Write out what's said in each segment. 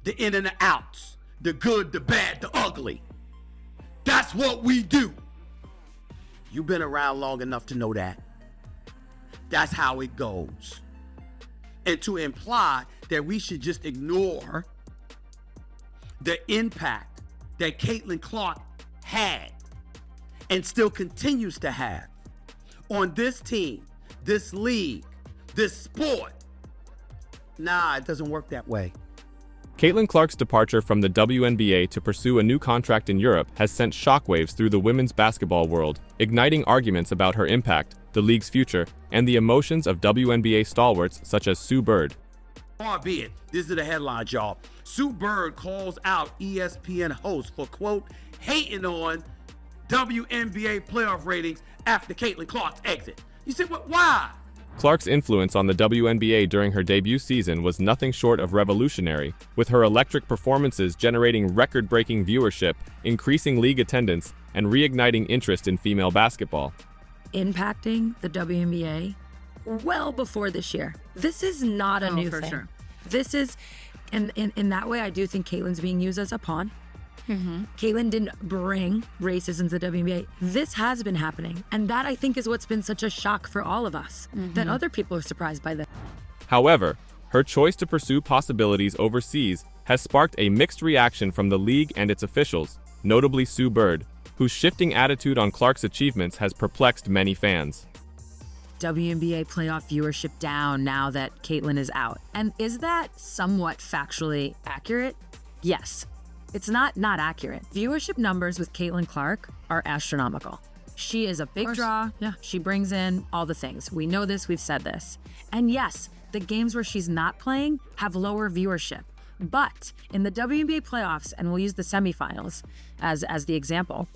the in and the outs, the good, the bad, the ugly. That's what we do. You've been around long enough to know that. That's how it goes. And to imply that we should just ignore the impact that Caitlin Clark had and still continues to have on this team, this league, this sport. Nah, it doesn't work that way. Caitlin Clark's departure from the WNBA to pursue a new contract in Europe has sent shockwaves through the women's basketball world, igniting arguments about her impact, the league's future, and the emotions of WNBA stalwarts such as Sue Bird. Far be it, this is the headline, y'all. Sue Bird calls out ESPN host for, quote, hating on WNBA playoff ratings after Caitlin Clark's exit. You said, what? Why? Clark's influence on the WNBA during her debut season was nothing short of revolutionary, with her electric performances generating record-breaking viewership, increasing league attendance, and reigniting interest in female basketball. Impacting the WNBA well before this year. This is not a new thing. Sure. This is, in that way, I do think Caitlin's being used as a pawn. Mm-hmm. Caitlin didn't bring racism to the WNBA. This has been happening. And that, I think, is what's been such a shock for all of us, that other people are surprised by this. However, her choice to pursue possibilities overseas has sparked a mixed reaction from the league and its officials, notably Sue Bird, whose shifting attitude on Clark's achievements has perplexed many fans. WNBA playoff viewership down now that Caitlin is out. And is that somewhat factually accurate? Yes. It's not accurate. Viewership numbers with Caitlin Clark are astronomical. She is a big draw. Yeah. She brings in all the things. We know this, we've said this. And yes, the games where she's not playing have lower viewership. But in the WNBA playoffs, and we'll use the semifinals as the example,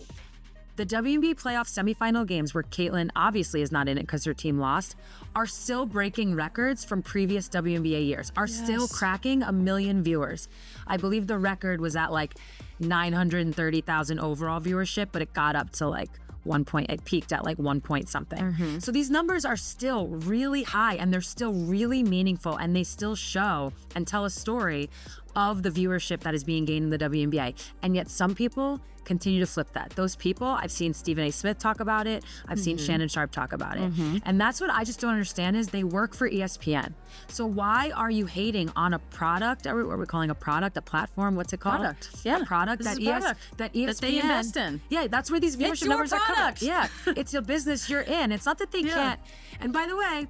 the WNBA playoff semifinal games where Caitlin obviously is not in it because her team lost are still breaking records from previous WNBA years, are still cracking 1 million viewers. I believe the record was at like 930,000 overall viewership, but it got up to like it peaked at like 1 point something. So these numbers are still really high and they're still really meaningful and they still show and tell a story of the viewership that is being gained in the WNBA. And yet some people continue to flip that. Those people, I've seen Stephen A. Smith talk about it. I've seen Shannon Sharp talk about it. And that's what I just don't understand is they work for ESPN. So why are you hating on a product? What are we calling a product? A platform? What's it called? Product. Yeah. A product that ESPN. That they invest in. Yeah, that's where these viewership numbers are coming. Yeah, it's a business you're in. It's not that they can't. And by the way,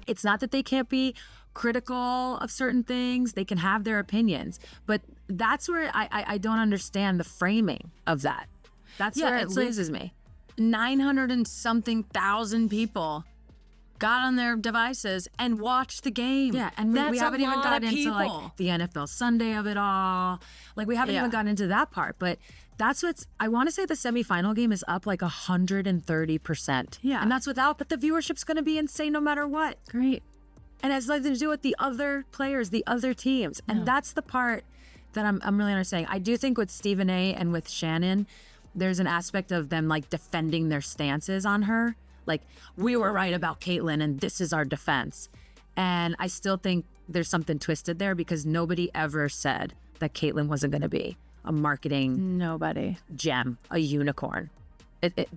it's not that they can't be critical of certain things. They can have their opinions, but that's where I don't understand the framing of that. That's where it loses me. 900 and something thousand people got on their devices and watched the game. Yeah, and that's we haven't even gotten into like people. the NFL Sunday of it all. Like we haven't even gotten into that part, but that's I want to say the semifinal game is up like 130%. Yeah. And that's but the viewership's going to be insane no matter what. Great. And it has nothing to do with the other players, the other teams. And that's the part that I'm really understanding. I do think with Stephen A. and with Shannon, there's an aspect of them like defending their stances on her. Like, we were right about Caitlin and this is our defense. And I still think there's something twisted there because nobody ever said that Caitlin wasn't going to be a marketing gem, a unicorn.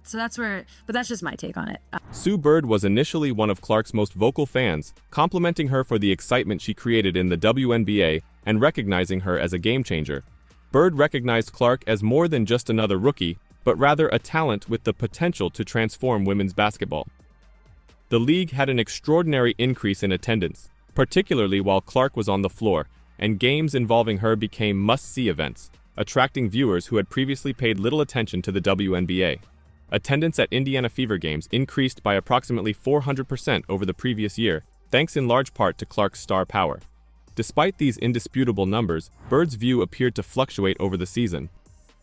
So that's where, but that's just my take on it. Sue Bird was initially one of Clark's most vocal fans, complimenting her for the excitement she created in the WNBA and recognizing her as a game changer. Bird recognized Clark as more than just another rookie, but rather a talent with the potential to transform women's basketball. The league had an extraordinary increase in attendance, particularly while Clark was on the floor, and games involving her became must-see events, attracting viewers who had previously paid little attention to the WNBA. Attendance at Indiana Fever games increased by approximately 400% over the previous year, thanks in large part to Clark's star power. Despite these indisputable numbers, Bird's view appeared to fluctuate over the season.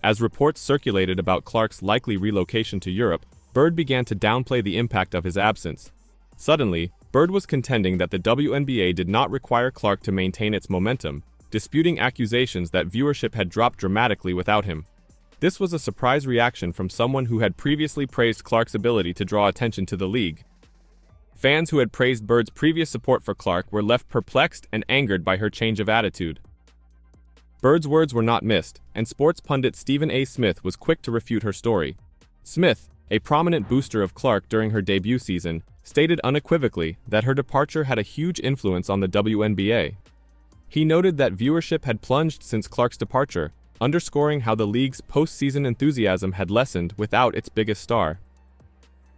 As reports circulated about Clark's likely relocation to Europe, Bird began to downplay the impact of his absence. Suddenly, Bird was contending that the WNBA did not require Clark to maintain its momentum, disputing accusations that viewership had dropped dramatically without him. This was a surprise reaction from someone who had previously praised Clark's ability to draw attention to the league. Fans who had praised Bird's previous support for Clark were left perplexed and angered by her change of attitude. Bird's words were not missed, and sports pundit Stephen A. Smith was quick to refute her story. Smith, a prominent booster of Clark during her debut season, stated unequivocally that her departure had a huge influence on the WNBA. He noted that viewership had plunged since Clark's departure, underscoring how the league's postseason enthusiasm had lessened without its biggest star.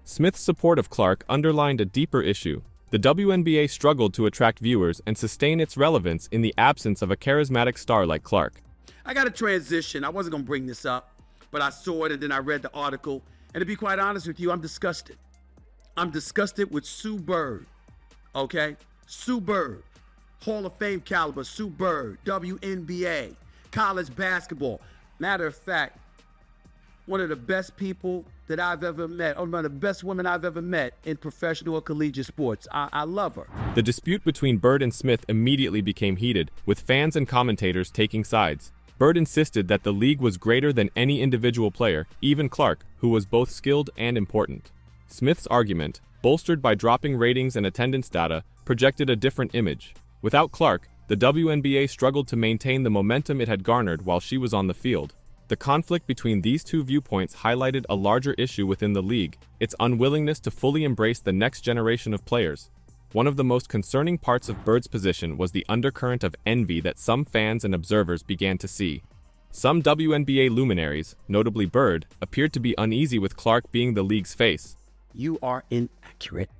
Smith's support of Clark underlined a deeper issue. The WNBA struggled to attract viewers and sustain its relevance in the absence of a charismatic star like Clark. I got a transition. I wasn't going to bring this up, but I saw it and then I read the article. And to be quite honest with you, I'm disgusted. I'm disgusted with Sue Bird, okay? Sue Bird, Hall of Fame caliber, Sue Bird, WNBA, college basketball. Matter of fact, one of the best people that I've ever met, or one of the best women I've ever met in professional or collegiate sports. I love her. The dispute between Bird and Smith immediately became heated, with fans and commentators taking sides. Bird insisted that the league was greater than any individual player, even Clark, who was both skilled and important. Smith's argument, bolstered by dropping ratings and attendance data, projected a different image. Without Clark, the WNBA struggled to maintain the momentum it had garnered while she was on the field. The conflict between these two viewpoints highlighted a larger issue within the league, its unwillingness to fully embrace the next generation of players. One of the most concerning parts of Bird's position was the undercurrent of envy that some fans and observers began to see. Some WNBA luminaries, notably Bird, appeared to be uneasy with Clark being the league's face. You are inaccurate.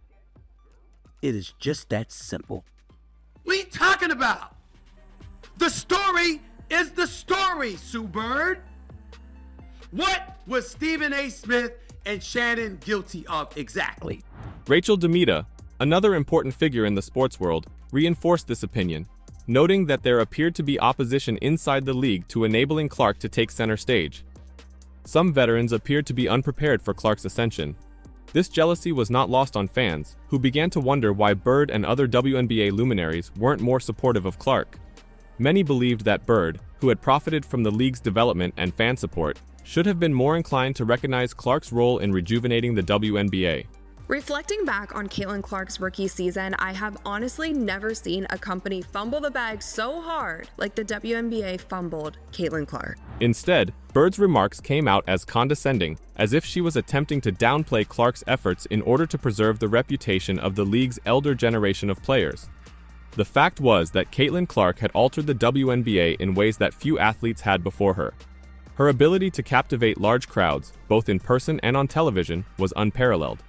It is just that simple. What are you talking about? The story is the story, Sue Bird. What was Stephen A. Smith and Shannon guilty of exactly? Rachel Demita, another important figure in the sports world, reinforced this opinion, noting that there appeared to be opposition inside the league to enabling Clark to take center stage. Some veterans appeared to be unprepared for Clark's ascension. This jealousy was not lost on fans, who began to wonder why Bird and other WNBA luminaries weren't more supportive of Clark. Many believed that Bird, who had profited from the league's development and fan support, should have been more inclined to recognize Clark's role in rejuvenating the WNBA. Reflecting back on Caitlin Clark's rookie season, I have honestly never seen a company fumble the bag so hard like the WNBA fumbled Caitlin Clark. Instead, Bird's remarks came out as condescending, as if she was attempting to downplay Clark's efforts in order to preserve the reputation of the league's elder generation of players. The fact was that Caitlin Clark had altered the WNBA in ways that few athletes had before her. Her ability to captivate large crowds, both in person and on television, was unparalleled.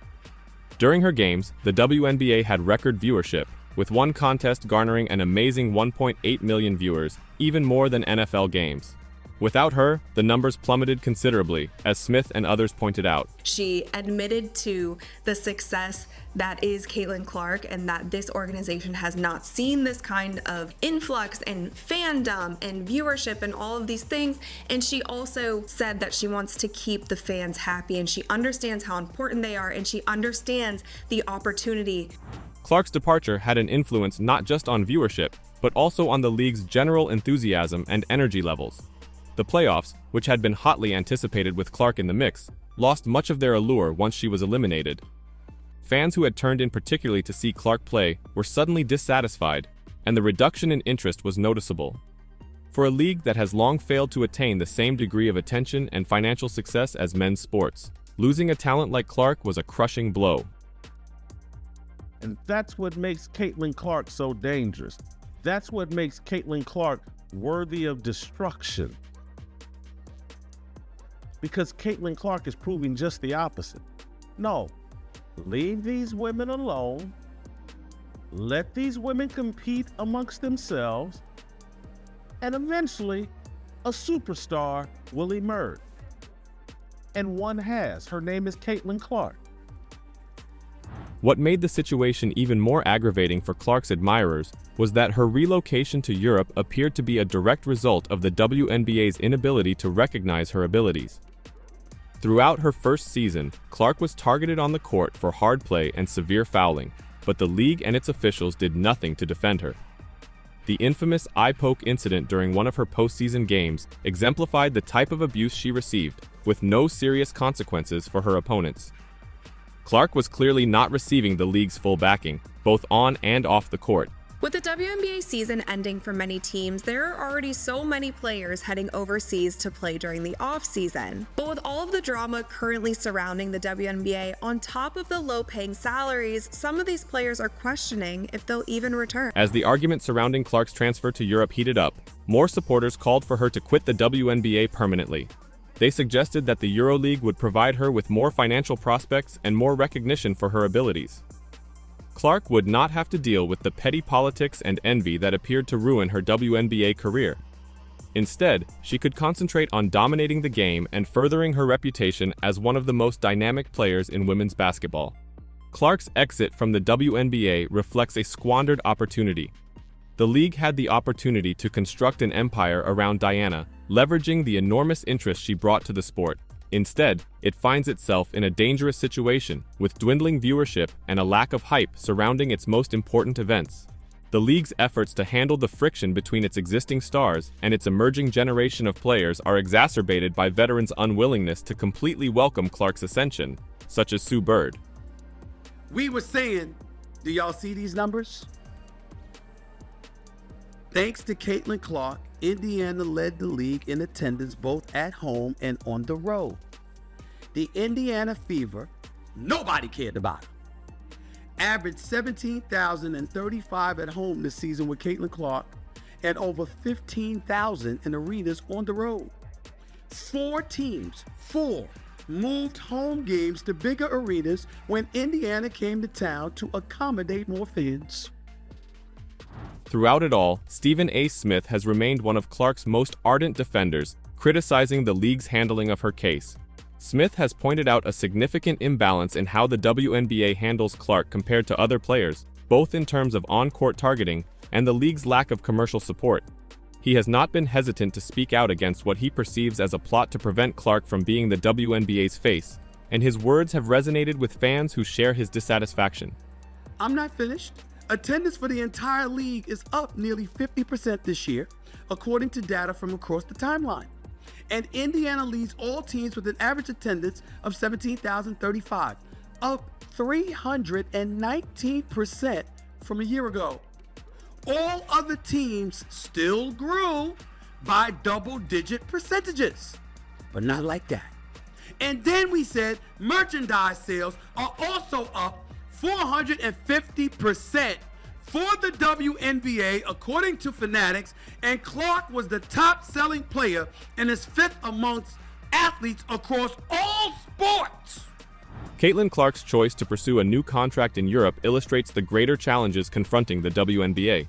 During her games, the WNBA had record viewership, with one contest garnering an amazing 1.8 million viewers, even more than NFL games. Without her, the numbers plummeted considerably, as Smith and others pointed out. She admitted to the success that is Caitlin Clark and that this organization has not seen this kind of influx and fandom and viewership and all of these things. And she also said that she wants to keep the fans happy and she understands how important they are and she understands the opportunity. Clark's departure had an influence not just on viewership, but also on the league's general enthusiasm and energy levels. The playoffs, which had been hotly anticipated with Clark in the mix, lost much of their allure once she was eliminated. Fans who had turned in particularly to see Clark play were suddenly dissatisfied, and the reduction in interest was noticeable. For a league that has long failed to attain the same degree of attention and financial success as men's sports, losing a talent like Clark was a crushing blow. And that's what makes Caitlin Clark so dangerous. That's what makes Caitlin Clark worthy of destruction. Because Caitlin Clark is proving just the opposite. No, leave these women alone. Let these women compete amongst themselves. And eventually, a superstar will emerge. And one has. Her name is Caitlin Clark. What made the situation even more aggravating for Clark's admirers was that her relocation to Europe appeared to be a direct result of the WNBA's inability to recognize her abilities. Throughout her first season, Clark was targeted on the court for hard play and severe fouling, but the league and its officials did nothing to defend her. The infamous eye poke incident during one of her postseason games exemplified the type of abuse she received, with no serious consequences for her opponents. Clark was clearly not receiving the league's full backing, both on and off the court, With the WNBA season ending for many teams, there are already so many players heading overseas to play during the off-season. But with all of the drama currently surrounding the WNBA, on top of the low-paying salaries, some of these players are questioning if they'll even return. As the argument surrounding Clark's transfer to Europe heated up, more supporters called for her to quit the WNBA permanently. They suggested that the EuroLeague would provide her with more financial prospects and more recognition for her abilities. Clark would not have to deal with the petty politics and envy that appeared to ruin her WNBA career. Instead, she could concentrate on dominating the game and furthering her reputation as one of the most dynamic players in women's basketball. Clark's exit from the WNBA reflects a squandered opportunity. The league had the opportunity to construct an empire around Diana, leveraging the enormous interest she brought to the sport. Instead, it finds itself in a dangerous situation, with dwindling viewership and a lack of hype surrounding its most important events. The league's efforts to handle the friction between its existing stars and its emerging generation of players are exacerbated by veterans' unwillingness to completely welcome Clark's ascension, such as Sue Bird. We were saying, do y'all see these numbers? Thanks to Caitlin Clark, Indiana led the league in attendance both at home and on the road. The Indiana Fever, nobody cared about them, averaged 17,035 at home this season with Caitlin Clark and over 15,000 in arenas on the road. Four teams moved home games to bigger arenas when Indiana came to town to accommodate more fans. Throughout it all, Stephen A. Smith has remained one of Clark's most ardent defenders, criticizing the league's handling of her case. Smith has pointed out a significant imbalance in how the WNBA handles Clark compared to other players, both in terms of on-court targeting and the league's lack of commercial support. He has not been hesitant to speak out against what he perceives as a plot to prevent Clark from being the WNBA's face, and his words have resonated with fans who share his dissatisfaction. I'm not finished. Attendance for the entire league is up nearly 50% this year, according to data from across the timeline. And Indiana leads all teams with an average attendance of 17,035, up 319% from a year ago. All other teams still grew by double-digit percentages, but not like that. And then we said merchandise sales are also up 450% for the WNBA, according to Fanatics, and Clark was the top-selling player and is fifth amongst athletes across all sports. Caitlin Clark's choice to pursue a new contract in Europe illustrates the greater challenges confronting the WNBA.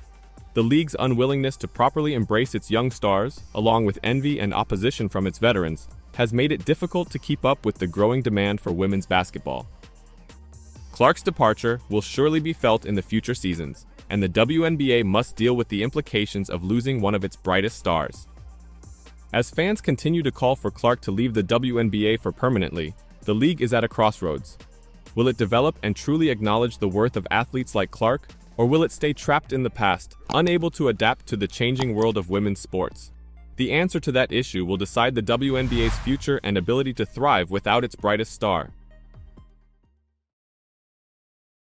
The league's unwillingness to properly embrace its young stars, along with envy and opposition from its veterans, has made it difficult to keep up with the growing demand for women's basketball. Clark's departure will surely be felt in the future seasons, and the WNBA must deal with the implications of losing one of its brightest stars. As fans continue to call for Clark to leave the WNBA for permanently, the league is at a crossroads. Will it develop and truly acknowledge the worth of athletes like Clark, or will it stay trapped in the past, unable to adapt to the changing world of women's sports? The answer to that issue will decide the WNBA's future and ability to thrive without its brightest star.